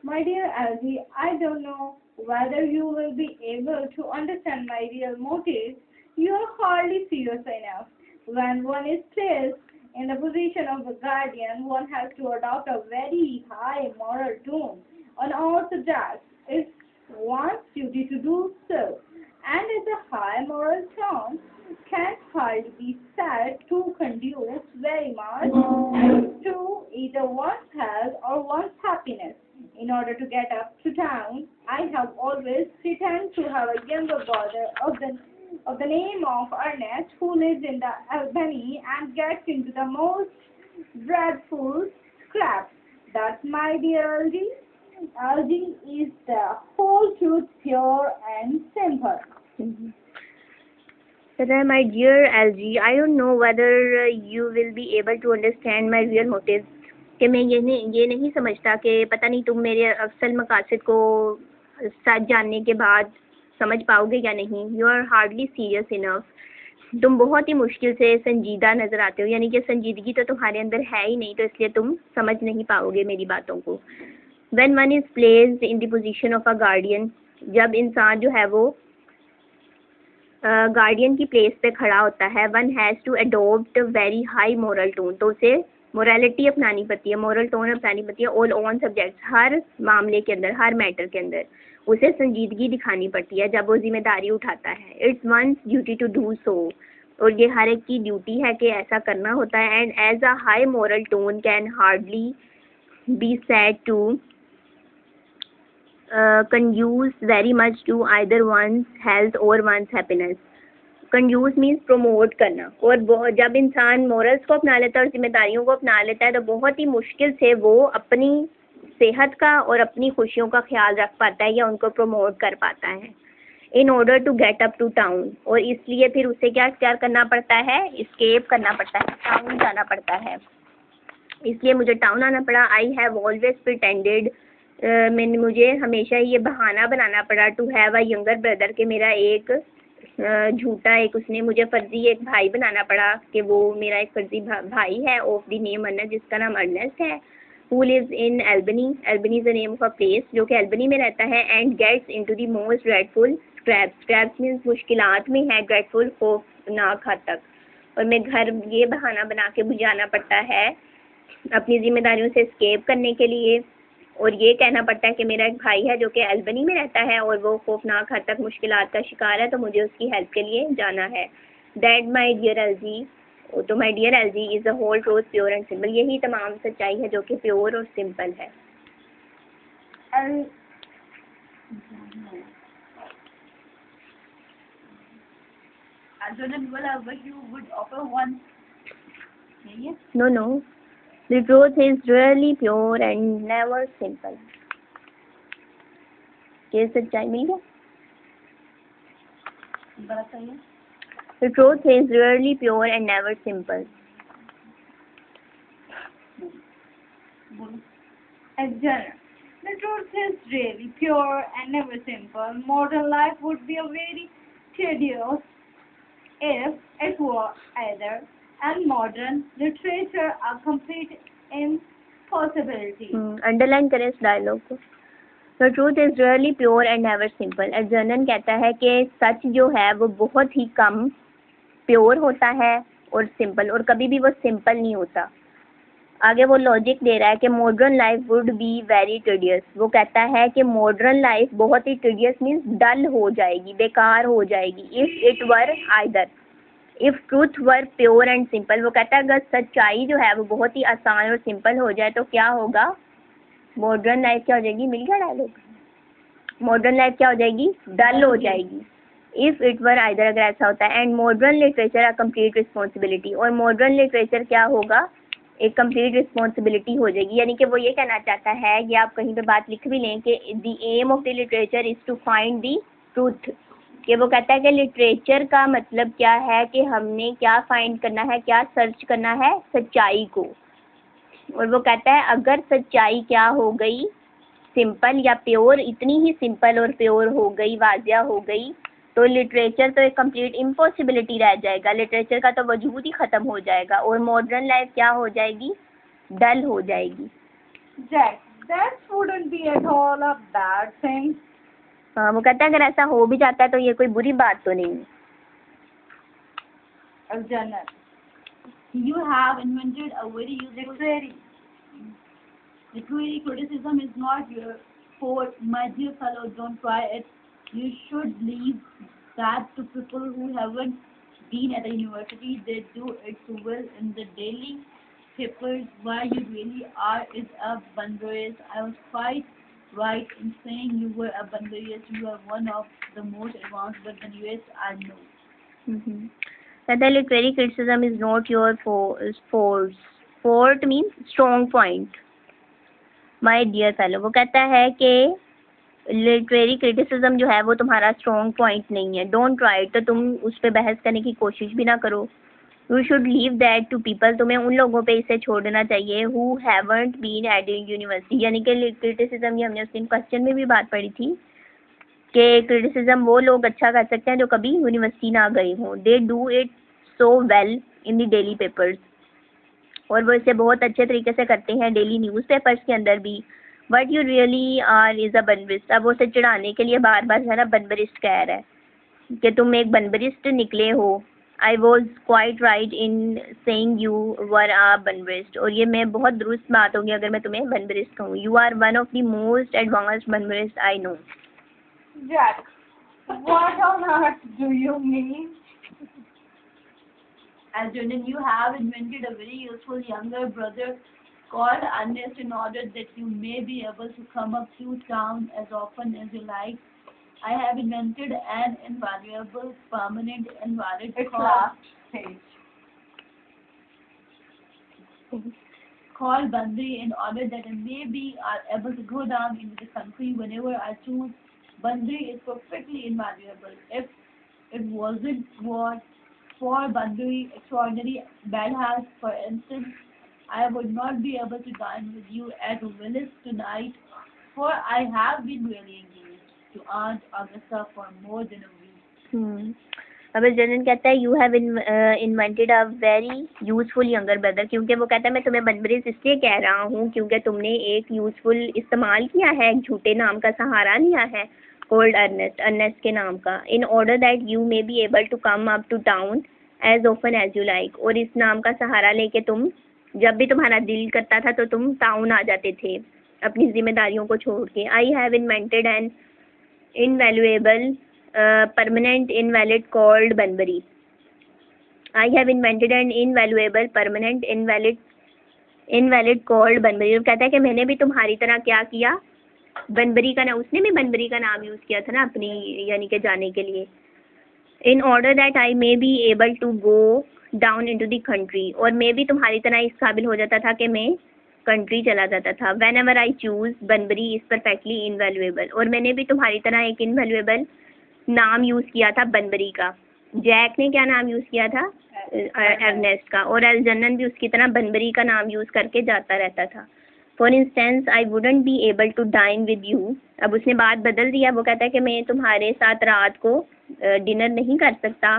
My dear Algie, I don't know whether you will be able to understand my real motives. You are hardly serious enough. When one is placed in the position of a guardian, one has to adopt a very high moral tone on all subjects. It's one's duty to do so. And as a high moral tone can hardly be said to conduce very much to either one's health or one's happiness. In order to get up to town, I have always pretended to have a younger brother of the name of Ernest, who lives in the Albany and gets into the most dreadful scraps. That's my dear Algie. Algie is the whole truth, pure and simple. My dear Algie, I don't know whether you will be able to understand my real motives. कि मैं ये नहीं समझता कि पता नहीं तुम मेरे असल मकासद को सच जानने के बाद समझ पाओगे या नहीं। You are hardly serious enough. तुम बहुत ही मुश्किल से संजीदा नज़र आते हो, यानी कि संजीदगी तो तुम्हारे अंदर है ही नहीं, तो इसलिए तुम समझ नहीं पाओगे मेरी बातों को। When one is placed in the position of a guardian, जब इंसान जो है वो गार्डियन की प्लेस पे खड़ा होता है, one has to adopt very high moral tone, तो उसे मोरालिटी अपनानी पड़ती है, मोरल टोन अपनानी पड़ती है ऑल ऑन सब्जेक्ट्स, हर मामले के अंदर, हर मैटर के अंदर उसे संजीदगी दिखानी पड़ती है जब वो जिम्मेदारी उठाता है। It's one's duty to do so, और ये हर एक की ड्यूटी है कि ऐसा करना होता है। And as a high moral tone can hardly be said to conduce very much to either one's health or one's happiness. Conduce means promote करना, और जब इंसान मॉरल्स को अपना लेता है और जिम्मेदारियों को अपना लेता है तो बहुत ही मुश्किल से वो अपनी सेहत का और अपनी खुशियों का ख्याल रख पाता है या उनको प्रमोट कर पाता है। In order to get up to town, और इसलिए फिर उसे क्या करना पड़ता है, इस्केप करना पड़ता है, टाउन जाना पड़ता है। इसलिए मुझे टाउन आना पड़ा। आई हैव ऑलवेज प्रिटेंडेड, मुझे हमेशा ये बहाना बनाना पड़ा to have a younger brother, कि मेरा एक झूठा एक उसने मुझे फर्जी एक भाई बनाना पड़ा कि वो मेरा एक फर्जी भाई है, ऑफ द नेम अर्नेस्ट, जिसका नाम अर्नेस्ट है, who lives in Albany, Albany is the name of a place, जो कि एल्बनी में रहता है, and gets into the most dreadful scrapes, scrapes means मुश्किलात में है, ड्रेडफुल खौफनाक हद तक, और मैं घर ये बहाना बना के बुझाना पड़ता है अपनी जिम्मेदारियों से एस्केप करने के लिए, और ये कहना पड़ता है कि मेरा एक भाई है जो कि एल्बनी में रहता है और वो खौफनाक हद तक मुश्किलात का शिकार है, तो मुझे उसकी हेल्प के लिए जाना है। दैट माई डियर एलजी, तो my dear Algy is the whole truth pure and simple, यही तमाम सच्चाई है जो कि प्योर और सिंपल है। No, no. The truth is really pure and never simple. ये सच्चाई मिल गया? बताइए। The truth is really pure and never simple. Examiner. The truth is really pure and never simple. Modern life would be a very tedious if it were either, and modern literature a complete impossibility. Underline करें इस dialogue को। The truth is really pure and never simple. एल्जर्नन कहता है कि सच जो है वो बहुत ही कम प्योर होता है और सिंपल, और कभी भी वो सिंपल नहीं होता। आगे वो लॉजिक दे रहा है कि modern life would be very tedious, वो कहता है कि मॉडर्न लाइफ बहुत ही टिडियस मीन्स डल हो जाएगी, बेकार हो जाएगी, if it were either, if truth were pure and simple, वो कहता है अगर सच्चाई जो है वो बहुत ही आसान और सिंपल हो जाए तो क्या होगा, मॉडर्न लाइफ क्या हो जाएगी, मिल गया डायलॉग, मॉडर्न लाइफ क्या हो जाएगी, डल हो जाएगी, इफ़ इट वर आइदर, अगर ऐसा होता है। And modern literature a complete responsibility, और मॉडर्न लिटरेचर क्या होगा, एक कंप्लीट रिस्पॉन्सिबिलिटी हो जाएगी, यानी कि वो ये कहना चाहता है, ये आप कहीं पे बात लिख भी लें कि the aim of the literature is to find the truth, कि वो कहता है कि लिटरेचर का मतलब क्या है कि हमने क्या फाइंड करना है, क्या सर्च करना है, सच्चाई को। और वो कहता है अगर सच्चाई क्या हो गई, सिंपल या प्योर, इतनी ही सिंपल और प्योर हो गई, वाजिया हो गई, तो लिटरेचर तो एक कंप्लीट इम्पॉसिबिलिटी रह जाएगा, लिटरेचर का तो वजूद ही ख़त्म हो जाएगा, और मॉडर्न लाइफ क्या हो जाएगी, डल हो जाएगी। Jack, that wouldn't be at all a bad thing. हाँ, वो कहता है अगर ऐसा हो भी जाता है तो ये कोई बुरी बात तो नहीं है। Examiner. You have invented a very useless. Literary criticism is not your fault, my dear fellow. Don't try it. You should leave that to people who haven't been at the university. They do it so well in the daily papers. Why you really are is a Bandoyas. I was quite right in saying you were a Bandoyas. You are one of the most advanced Bandoyas I know. कहता है literary criticism is not your force, forte means strong point, my dear fellow. वो कहता है कि literary criticism जो है वो तुम्हारा स्ट्रॉन्ग पॉइंट नहीं है, डोंट ट्राई, तो तुम उस पर बहस करने की कोशिश भी ना करो। You should leave that to people, तुम्हें उन लोगों पे इसे छोड़ देना चाहिए who haven't been at university, यानी कि क्रिटिसिज्म, ये हमने उस दिन क्वेश्चन में भी बात पढ़ी थी कि क्रिटिसिज्म वो लोग अच्छा कर सकते हैं जो कभी यूनिवर्सिटी ना गए हों। They do it so well in the daily papers. और वो इसे बहुत अच्छे तरीके से करते हैं डेली न्यूज़पेपर्स के अंदर भी. What you really are is a बनबरिस्ट. अब वो उसे चिढ़ाने के लिए बार बार है ना बनबरिस्ट कह रहा है कि तुम एक बनबरिस्ट निकले हो. I was quite right in saying you were a बनबरिस्ट. और ये मैं बहुत दुरुस्त बात होगी अगर मैं तुम्हें बनबरिस्ट कहूँ. You are one of the most advanced बनबरिस्ट I know. Jack, what on earth do you mean? Algernon, you have invented a very useful younger brother called Ernest in order that you may be able to come up to town as often as you like. I have invented an invaluable, permanent, invalid It's last stage. called Bandri in order that I may be able to go down into the country whenever I choose. Bandri is perfectly invaluable. If it wasn't for Bandri extraordinary bad health, for instance, I would not be able to dine with you at Willis tonight, for I have been really engaged to Aunt Augusta for more than a week. अब general कहता है you have invented a very useful younger brother, क्योंकि वो कहता है मैं तुम्हें बनबरिस्ट इसलिए कह रहा हूँ क्योंकि तुमने एक यूजफुल इस्तेमाल किया है, एक झूठे नाम का सहारा लिया है कोल्ड अर्नेस्ट के नाम का. In order that you may be able to come up to town as often as you like. और इस नाम का सहारा लेके तुम जब भी तुम्हारा दिल करता था तो तुम टाउन आ जाते थे अपनी जिम्मेदारियों को छोड़ के. I have invented an invaluable permanent invalid called Banbury. I have invented an invaluable permanent invalid called Banbury. वो कहता है कि मैंने भी तुम्हारी तरह क्या किया, बनबरी का नाम, उसने भी बनबरी का नाम यूज़ किया था ना अपनी यानी कि जाने के लिए. In order that I may be able to go down into the country. और मैं भी तुम्हारी तरह इस काबिल हो जाता था कि मैं कंट्री चला जाता था. Whenever I choose Banbury is perfectly invaluable. और मैंने भी तुम्हारी तरह एक invaluable नाम यूज़ किया था बनबरी का. जैक ने क्या नाम यूज़ किया था, अर्नेस्ट का. और एल्जर्नन भी उसकी तरह बनबरी का नाम यूज़ करके जाता रहता था. For instance I wouldn't be able to dine with you. अब उसने बात बदल दिया, वो कहता है कि मैं तुम्हारे साथ रात को डिनर नहीं कर सकता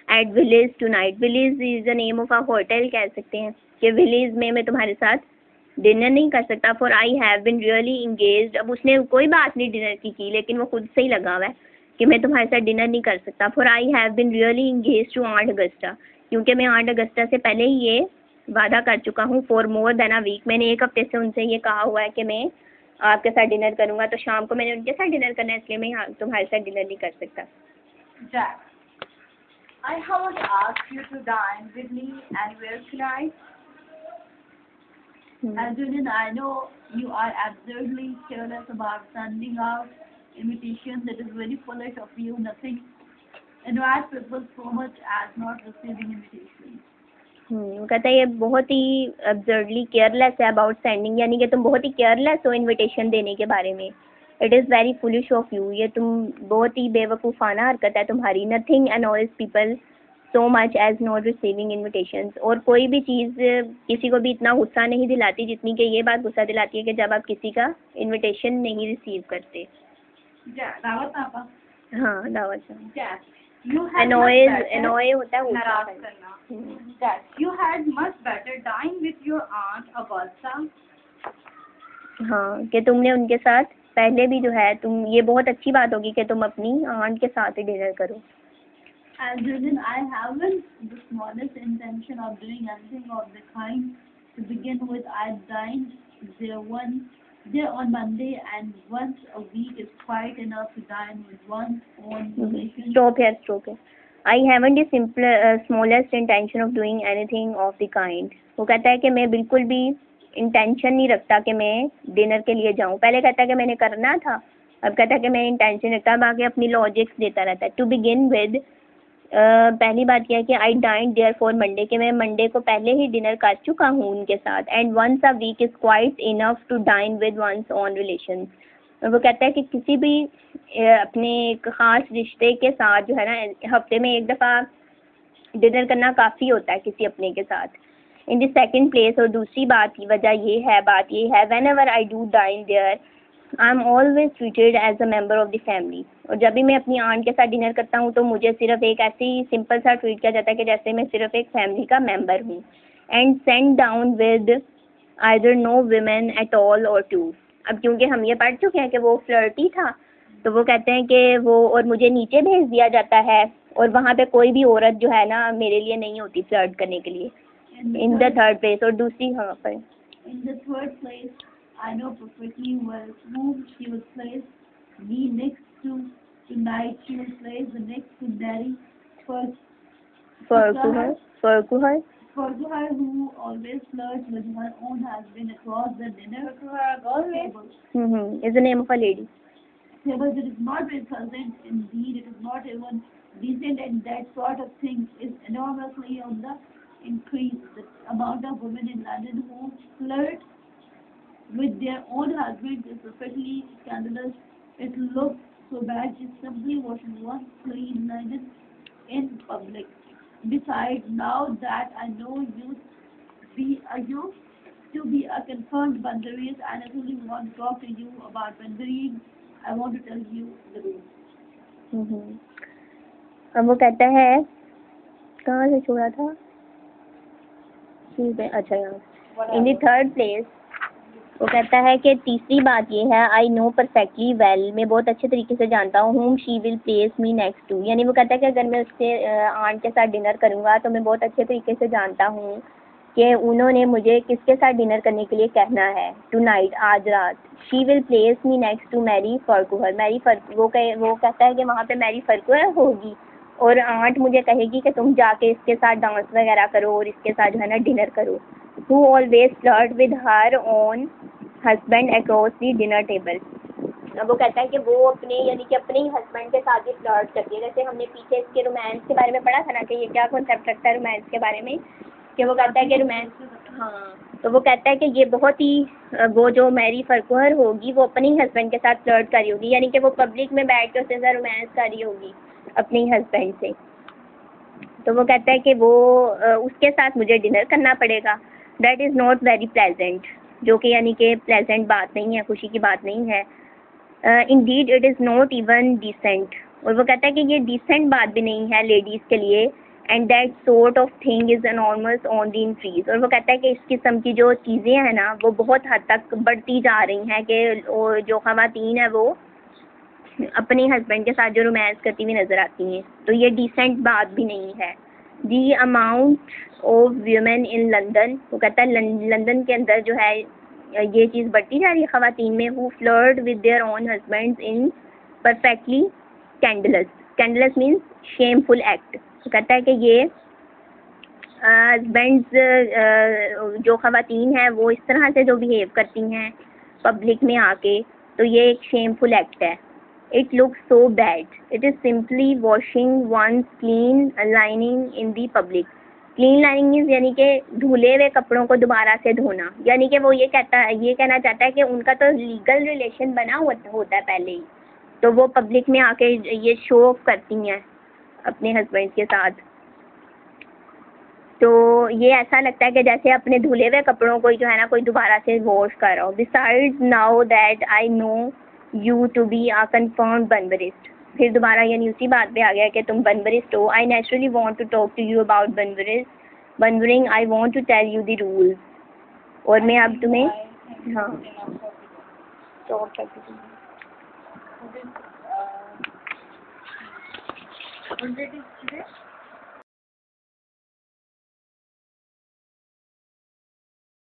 at village tonight. Village is the name of a hotel कह सकते हैं कि विलेज में मैं तुम्हारे साथ डिनर नहीं कर सकता. For I have been really engaged. अब उसने कोई बात नहीं डिनर की लेकिन वो खुद से ही लगा हुआ है कि मैं तुम्हारे साथ डिनर नहीं कर सकता. For I have been really engage to aunt Augusta. क्योंकि मैं आंट अगस्टा से पहले ही ये वादा कर चुका हूँ. For more than a week. मैंने एक हफ्ते से उनसे ये कहा हुआ है कि मैं आपके साथ डिनर करूँगा. तो शाम को मैंने उनके साथ डिनर करना है, इसलिए मैं तुम्हारे साथ डिनर नहीं कर सकता. Jack, I haven't asked you to dine with me anywhere tonight. Algernon, I know you are absurdly careless about sending out invitation. That is very foolish of you. Nothing annoys people so much as not receiving invitations. वो कहता है ये बहुत ही absurdly careless है about sending, यानी कि तुम बहुत ही केयरलेस हो इनविटेशन देने के बारे में. It is very foolish of you. ये तुम बहुत ही बेवकूफ़ाना हरकत है तुम्हारी. Nothing annoys people so much as not receiving invitations. और कोई भी चीज़ किसी को भी इतना गुस्सा नहीं दिलाती जितनी कि ये बात गुस्सा दिलाती है कि जब आप किसी का इन्विटेशन नहीं रिसीव करते. दावत आपा. हाँ दावत. Jack, you had annoy होता है नाराज गुस्सा. करना. Jack, you had much better dine with your aunt Augusta. हाँ कि तुमने उनके साथ पहले भी जो है तुम, ये बहुत अच्छी बात होगी कि तुम अपनी आंट के साथ ही डिनर करो. Algernon, I haven't the smallest intention of doing anything of the kind. To begin with, I dine there on Monday, and once a week is quite enough to dine with one's own relations. Stop here. I haven't the smallest intention of doing anything of the kind. वो कहता है कि मैं बिल्कुल भी intention नहीं रखता कि मैं डिनर के लिए जाऊँ. पहले कहता है कि मैंने करना था, अब कहता है कि मैं इंटेंशन रखता. बाकी अपनी लॉजिक्स देता रहता है. टू बिगिन विद, पहली बात यह है कि आई डाइन देयर फॉर मंडे, कि मैं मंडे को पहले ही डिनर कर चुका हूँ उनके साथ. And once a week is quite enough to dine with one's own relation. वो कहता है कि किसी भी अपने एक ख़ास रिश्ते के साथ जो है ना हफ्ते में एक दफ़ा डिनर करना काफ़ी होता है किसी अपने के साथ. इन द सेकेंड प्लेस, और दूसरी बात ये है whenever I do dine there I am always treated as a member of the family. और जब भी मैं अपनी आंट के साथ डिनर करता हूँ तो मुझे सिर्फ एक ऐसे ही सिंपल सा ट्रीट किया जाता है कि जैसे मैं सिर्फ एक फैमिली का मेम्बर हूँ। And send down with either no women at all और टू। अब क्योंकि हम ये पढ़ चुके हैं कि वो फ्लर्टी था, तो वो कहते हैं कि वो और मुझे नीचे भेज दिया जाता है और वहाँ पे कोई भी औरत जो है ना मेरे लिए नहीं होती फ्लर्ट करने के लिए। In the third place. और दूसरी हाँ पर In the third place, I know perfectly well whom she will place me next to. Tonight she will place the next to Daddy. Farquhar Who always flirts with her own husband across the dinner table. is the name of a lady. Table that is not pleasant. Indeed, it is not even decent, and that sort of thing is enormously on the increase. The amount of women in London who flirt with their own husbands is perfectly scandalous. It looks so bad just simply washing one clean linen in public. Besides, now that I know you to be a confirmed Bandarese, I not only want to talk to you about Bandaring, I want to tell you the rules. अब वो कहता है कहाँ से छोड़ा था, अच्छा यहाँ इन दी थर्ड प्लेस। वो कहता है कि तीसरी बात ये है, आई नो परफेक्टली वेल, मैं बहुत अच्छे तरीके से जानता हूँ, whom she will place me next to। यानी वो कहता है कि अगर मैं उसके आंट के साथ डिनर करूँगा तो मैं बहुत अच्छे तरीके से जानता हूँ कि उन्होंने मुझे किसके साथ डिनर करने के लिए कहना है। टू नाइट, आज रात। She will place me next to Mary Farquhar. वो कहता है कि वहाँ पे मैरी फर्कुहर होगी और आंट मुझे कहेगी कि तुम जाके इसके साथ डांस वगैरह करो और इसके साथ जो है ना डिनर करो। Who always flirt with her own husband across the dinner table। अब वो कहता है कि वो अपने यानी कि अपने ही हस्बैंड के साथ ही फ्लर्ट करती है। जैसे हमने पीछे इसके रोमांस के बारे में पढ़ा था ना कि ये क्या कॉन्सेप्ट रखता है रोमांस के बारे में, कि वो कहता है कि रोमांस, हाँ, तो वो कहता है कि ये बहुत ही वो जो मैरी फर्कुहर होगी वो अपने ही हस्बैंड के साथ फ्लर्ट कर रही होगी, यानी कि वो पब्लिक में बैठ के उससे रोमांस कर रही होगी अपने ही हस्बैंड से। तो वो कहता है कि वो उसके साथ मुझे डिनर करना पड़ेगा। That is not very pleasant, जो कि यानी कि प्लेजेंट बात नहीं है, खुशी की बात नहीं है। Indeed it is not even decent. और वो कहता है कि ये डिसेंट बात भी नहीं है लेडीज़ के लिए। And that sort of thing is enormous on the increase. और वो कहता है कि इस किस्म की जो चीज़ें हैं ना वो बहुत हद तक बढ़ती जा रही हैं कि जो ख़वातीन है वो अपने हस्बैंड के साथ जो रोमांस करती हुई नज़र आती हैं, तो ये डिसेंट बात भी नहीं है। The amount of women in London, वो कहता है लंदन के अंदर जो है ये चीज़ बढ़ती जा रही है ख़वातीन में। Who flirt with their own husbands in perfectly scandalous means shameful act. वो कहता है कि ये हस्बैंड्स जो ख़वातीन हैं वो इस तरह से जो बिहेव करती हैं पब्लिक में आके, तो ये एक शेमफुल एक्ट है। It looks so bad. It is simply washing one's clean lining in the public. Clean lining means यानी कि धुले हुए कपड़ों को दोबारा से धोना। यानी कि वो ये कहना चाहता है कि उनका तो लीगल रिलेशन बना होता है पहले ही, तो वो पब्लिक में आके ये शो ऑफ करती हैं अपने हस्बैंड के साथ। तो ये ऐसा लगता है कि जैसे अपने धुले हुए कपड़ों को जो है ना कोई दोबारा से वॉश कर रहा हो। Besides now that I know you to be a confirmed Banbarist। फिर दोबारा यानी उसी बात पे आ गया कि तुम बनबरिस्ट हो। I naturally want to talk to you about Banbaring। I want to tell you the rules। और मैं अब तुम्हें हाँ स्टॉप कर